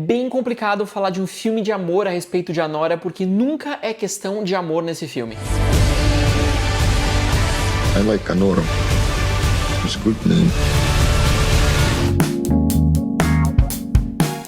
bem complicado falar de um filme de amor a respeito de Anora, porque nunca é questão de amor nesse filme. I like Anora. It's a good name.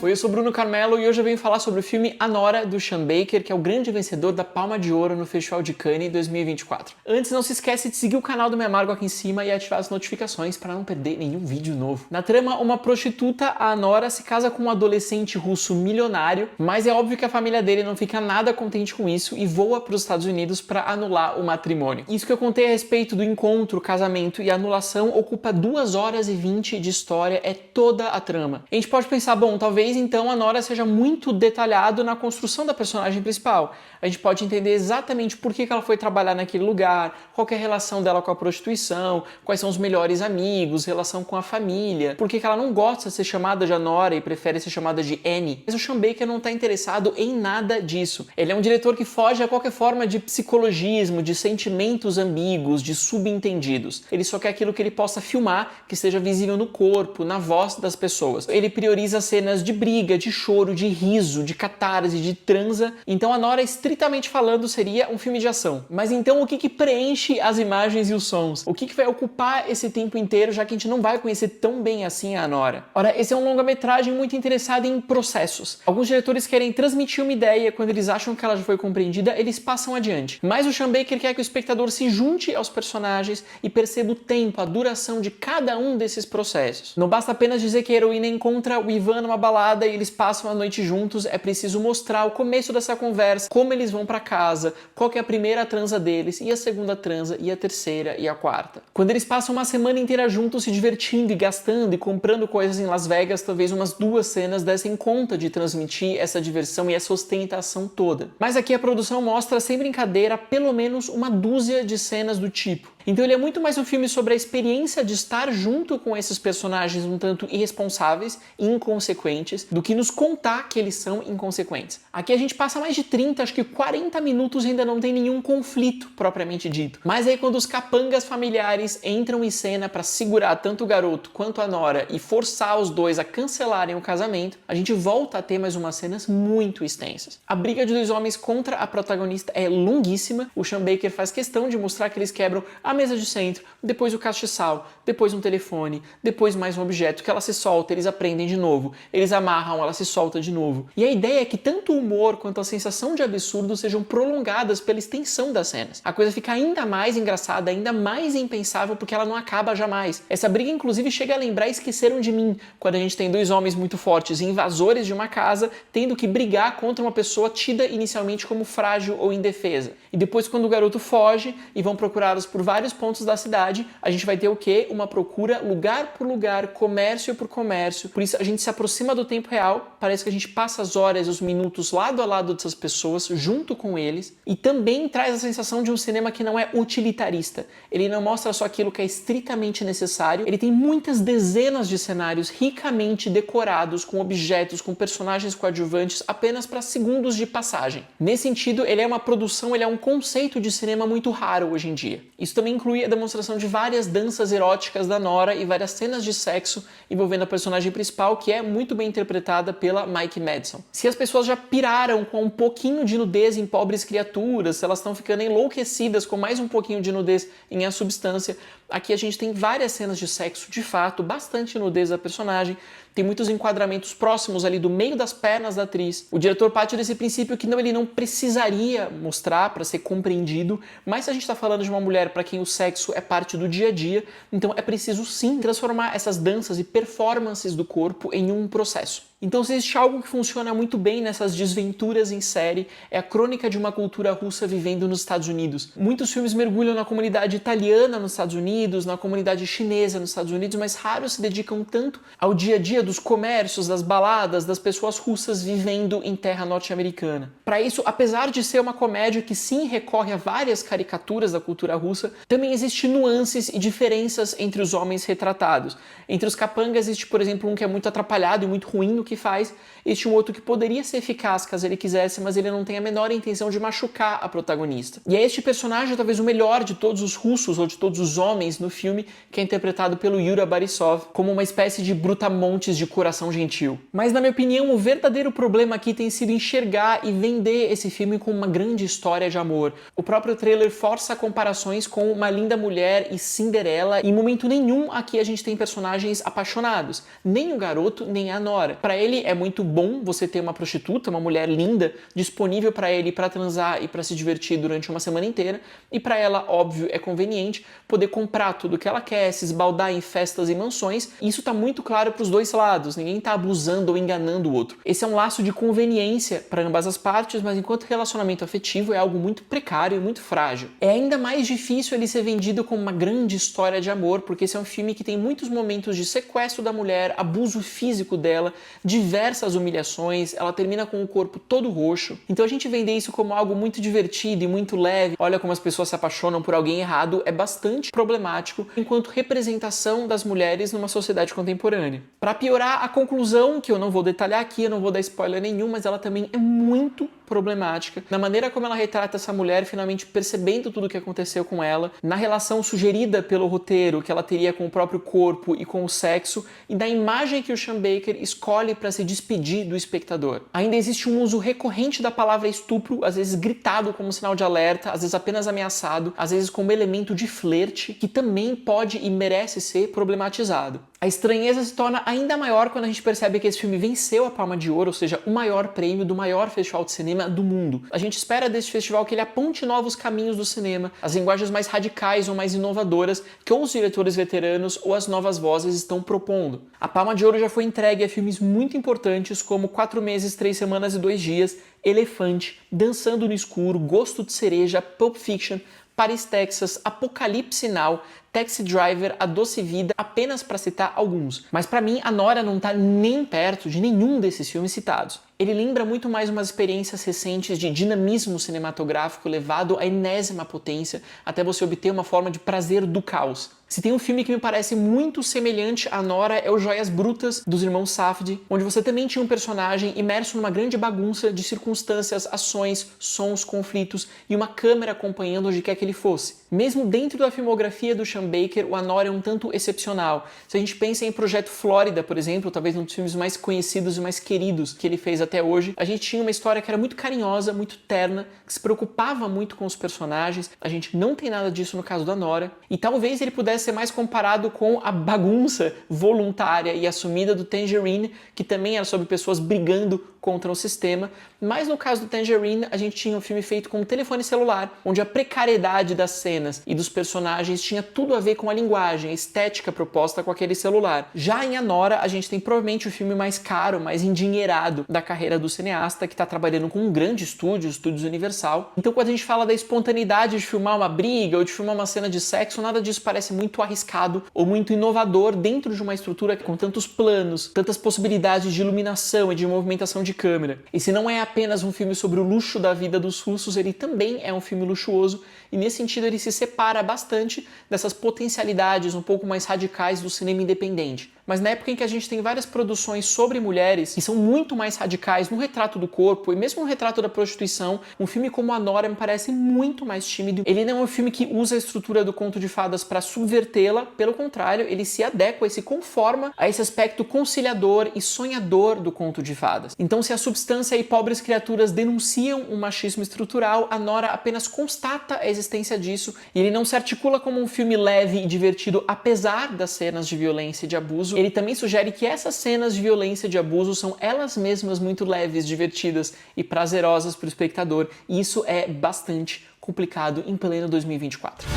Oi, eu sou Bruno Carmelo e hoje eu venho falar sobre o filme Anora, do Sean Baker, que é o grande vencedor da Palma de Ouro no Festival de Cannes 2024. Antes, não se esquece de seguir o canal do Me Amargo aqui em cima e ativar as notificações para não perder nenhum vídeo novo. Na trama, uma prostituta, a Anora, se casa com um adolescente russo milionário, mas é óbvio que a família dele não fica nada contente com isso e voa para os Estados Unidos para anular o matrimônio. Isso que eu contei a respeito do encontro, casamento e anulação ocupa 2 horas e 20 de história, é toda a trama. A gente pode pensar, bom, talvez então a Nora seja muito detalhado na construção da personagem principal. A gente pode entender exatamente por que ela foi trabalhar naquele lugar, qual é a relação dela com a prostituição, quais são os melhores amigos, relação com a família, por que ela não gosta de ser chamada de Anora e prefere ser chamada de Annie. Mas o Sean Baker não está interessado em nada disso. Ele é um diretor que foge a qualquer forma de psicologismo, de sentimentos ambíguos, de subentendidos. Ele só quer aquilo que ele possa filmar, que esteja visível no corpo, na voz das pessoas. Ele prioriza cenas de briga, de choro, de riso, de catarse, de transa. Então Anora, estritamente falando, seria um filme de ação. Mas então o que preenche as imagens e os sons? O que vai ocupar esse tempo inteiro, já que a gente não vai conhecer tão bem assim a Anora? Ora, esse é um longa-metragem muito interessado em processos. Alguns diretores querem transmitir uma ideia, quando eles acham que ela já foi compreendida, eles passam adiante. Mas o Sean Baker quer que o espectador se junte aos personagens e perceba o tempo, a duração de cada um desses processos. Não basta apenas dizer que a heroína encontra o Ivan numa balada e eles passam a noite juntos, é preciso mostrar o começo dessa conversa, como eles vão para casa, qual que é a primeira transa deles, e a segunda transa, e a terceira, e a quarta. Quando eles passam uma semana inteira juntos se divertindo e gastando e comprando coisas em Las Vegas, talvez umas 2 cenas dessem conta de transmitir essa diversão e essa ostentação toda. Mas aqui a produção mostra, sem brincadeira, pelo menos uma dúzia de cenas do tipo. Então ele é muito mais um filme sobre a experiência de estar junto com esses personagens um tanto irresponsáveis e inconsequentes, do que nos contar que eles são inconsequentes. Aqui a gente passa mais de 30, acho que 40 minutos e ainda não tem nenhum conflito propriamente dito. Mas aí quando os capangas familiares entram em cena para segurar tanto o garoto quanto a Nora e forçar os dois a cancelarem o casamento, a gente volta a ter mais umas cenas muito extensas. A briga de 2 homens contra a protagonista é longuíssima. O Sean Baker faz questão de mostrar que eles quebram a mesa de centro, depois o castiçal, depois um telefone, depois mais um objeto que ela se solta, eles aprendem de novo, eles amarram, ela se solta de novo. E a ideia é que tanto o humor quanto a sensação de absurdo sejam prolongadas pela extensão das cenas. A coisa fica ainda mais engraçada, ainda mais impensável, porque ela não acaba jamais. Essa briga inclusive chega a lembrar Esqueceram de Mim, quando a gente tem 2 homens muito fortes, invasores de uma casa, tendo que brigar contra uma pessoa tida inicialmente como frágil ou indefesa. E depois, quando o garoto foge e vão procurá-los por vários pontos da cidade, a gente vai ter o quê? Uma procura lugar por lugar, comércio por comércio. Por isso a gente se aproxima do tempo real, parece que a gente passa as horas, os minutos lado a lado dessas pessoas, junto com eles, e também traz a sensação de um cinema que não é utilitarista. Ele não mostra só aquilo que é estritamente necessário, ele tem muitas dezenas de cenários ricamente decorados, com objetos, com personagens coadjuvantes, apenas para segundos de passagem. Nesse sentido, ele é uma produção, ele é um conceito de cinema muito raro hoje em dia. Isso também inclui a demonstração de várias danças eróticas da Nora e várias cenas de sexo envolvendo a personagem principal, que é muito bem interpretada pela Mike Madison. Se as pessoas já piraram com um pouquinho de nudez em Pobres Criaturas, se elas estão ficando enlouquecidas com mais um pouquinho de nudez em A Substância, aqui a gente tem várias cenas de sexo de fato, bastante nudez da personagem, tem muitos enquadramentos próximos ali do meio das pernas da atriz. O diretor parte desse princípio que ele não precisaria mostrar para ser compreendido, mas se a gente está falando de uma mulher para quem o sexo é parte do dia a dia, então é preciso sim transformar essas danças e performances do corpo em um processo. Então, se existe algo que funciona muito bem nessas desventuras em série, é a crônica de uma cultura russa vivendo nos Estados Unidos. Muitos filmes mergulham na comunidade italiana nos Estados Unidos, na comunidade chinesa nos Estados Unidos, mas raros se dedicam tanto ao dia a dia dos comércios, das baladas, das pessoas russas vivendo em terra norte-americana. Para isso, apesar de ser uma comédia que sim recorre a várias caricaturas da cultura russa, também existem nuances e diferenças entre os homens retratados. Entre os capangas existe, por exemplo, um que é muito atrapalhado e muito ruim no que faz, este um outro que poderia ser eficaz caso ele quisesse, mas ele não tem a menor intenção de machucar a protagonista. E é este personagem talvez o melhor de todos os russos ou de todos os homens no filme, que é interpretado pelo Yura Borisov, como uma espécie de brutamontes de coração gentil. Mas na minha opinião, o verdadeiro problema aqui tem sido enxergar e vender esse filme como uma grande história de amor. O próprio trailer força comparações com Uma Linda Mulher e Cinderela, e em momento nenhum aqui a gente tem personagens apaixonados, nem o garoto, nem a nora. Para ele é muito bom você ter uma prostituta, uma mulher linda, disponível para ele para transar e para se divertir durante uma semana inteira, e para ela, óbvio, é conveniente poder comprar tudo o que ela quer, se esbaldar em festas e mansões. Isso tá muito claro para os dois lados, ninguém tá abusando ou enganando o outro. Esse é um laço de conveniência para ambas as partes, mas enquanto relacionamento afetivo é algo muito precário e muito frágil. É ainda mais difícil ele ser vendido como uma grande história de amor, porque esse é um filme que tem muitos momentos de sequestro da mulher, abuso físico dela, diversas humilhações, ela termina com o corpo todo roxo. Então a gente vender isso como algo muito divertido e muito leve, olha como as pessoas se apaixonam por alguém errado, é bastante problemático enquanto representação das mulheres numa sociedade contemporânea. Para piorar, a conclusão, que eu não vou detalhar aqui, eu não vou dar spoiler nenhum, mas ela também é muito problemática na maneira como ela retrata essa mulher finalmente percebendo tudo o que aconteceu com ela, na relação sugerida pelo roteiro que ela teria com o próprio corpo e com o sexo, e da imagem que o Sean Baker escolhe para se despedir do espectador. Ainda existe um uso recorrente da palavra estupro, às vezes gritado como sinal de alerta, às vezes apenas ameaçado, às vezes como elemento de flerte, que também pode e merece ser problematizado. A estranheza se torna ainda maior quando a gente percebe que esse filme venceu a Palma de Ouro, ou seja, o maior prêmio do maior festival de cinema do mundo. A gente espera desse festival que ele aponte novos caminhos do cinema, as linguagens mais radicais ou mais inovadoras que ou os diretores veteranos ou as novas vozes estão propondo. A Palma de Ouro já foi entregue a filmes muito importantes como 4 meses, 3 semanas e 2 dias, Elefante, Dançando no Escuro, Gosto de Cereja, Pulp Fiction, Paris, Texas, Apocalipse Now, Taxi Driver, A Doce Vida, apenas para citar alguns. Mas para mim, a Nora não tá nem perto de nenhum desses filmes citados. Ele lembra muito mais umas experiências recentes de dinamismo cinematográfico levado à enésima potência até você obter uma forma de prazer do caos. Se tem um filme que me parece muito semelhante a Nora é o Joias Brutas, dos irmãos Safdie, onde você também tinha um personagem imerso numa grande bagunça de circunstâncias, ações, sons, conflitos e uma câmera acompanhando onde quer que ele fosse. Mesmo dentro da filmografia do Sean Baker, o Anora é um tanto excepcional. Se a gente pensa em Projeto Flórida, por exemplo, talvez um dos filmes mais conhecidos e mais queridos que ele fez até hoje, a gente tinha uma história que era muito carinhosa, muito terna, que se preocupava muito com os personagens. A gente não tem nada disso no caso da Nora, e talvez ele pudesse ser mais comparado com a bagunça voluntária e assumida do Tangerine, que também era sobre pessoas brigando contra o sistema, mas no caso do Tangerine a gente tinha um filme feito com um telefone celular, onde a precariedade das cenas e dos personagens tinha tudo a ver com a linguagem, a estética proposta com aquele celular. Já em Anora a gente tem provavelmente o filme mais caro, mais endinheirado da carreira do cineasta, que está trabalhando com um grande estúdio, Estúdios Universal. Então quando a gente fala da espontaneidade de filmar uma briga ou de filmar uma cena de sexo, nada disso parece muito arriscado ou muito inovador dentro de uma estrutura com tantos planos, tantas possibilidades de iluminação e de movimentação de câmera. E se não é apenas um filme sobre o luxo da vida dos russos, ele também é um filme luxuoso, e nesse sentido ele se separa bastante dessas potencialidades um pouco mais radicais do cinema independente. Mas na época em que a gente tem várias produções sobre mulheres que são muito mais radicais no retrato do corpo e mesmo no retrato da prostituição, um filme como Anora me parece muito mais tímido. Ele não é um filme que usa a estrutura do conto de fadas para subvertê-la, pelo contrário, ele se adequa e se conforma a esse aspecto conciliador e sonhador do conto de fadas. Então, se a substância e pobres criaturas denunciam um machismo estrutural, Anora apenas constata a existência disso, e ele não se articula como um filme leve e divertido apesar das cenas de violência e de abuso. Ele também sugere que essas cenas de violência e de abuso são elas mesmas muito leves, divertidas e prazerosas para o espectador, e isso é bastante complicado em pleno 2024.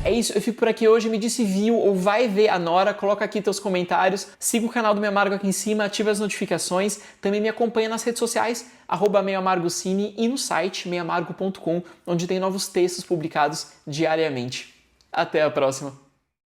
É isso, eu fico por aqui hoje. Me diz se viu ou vai ver a Nora, coloca aqui teus comentários, siga o canal do Me Amargo aqui em cima, ativa as notificações, também me acompanha nas redes sociais, @meioamargocine, e no site meioamargo.com, onde tem novos textos publicados diariamente. Até a próxima!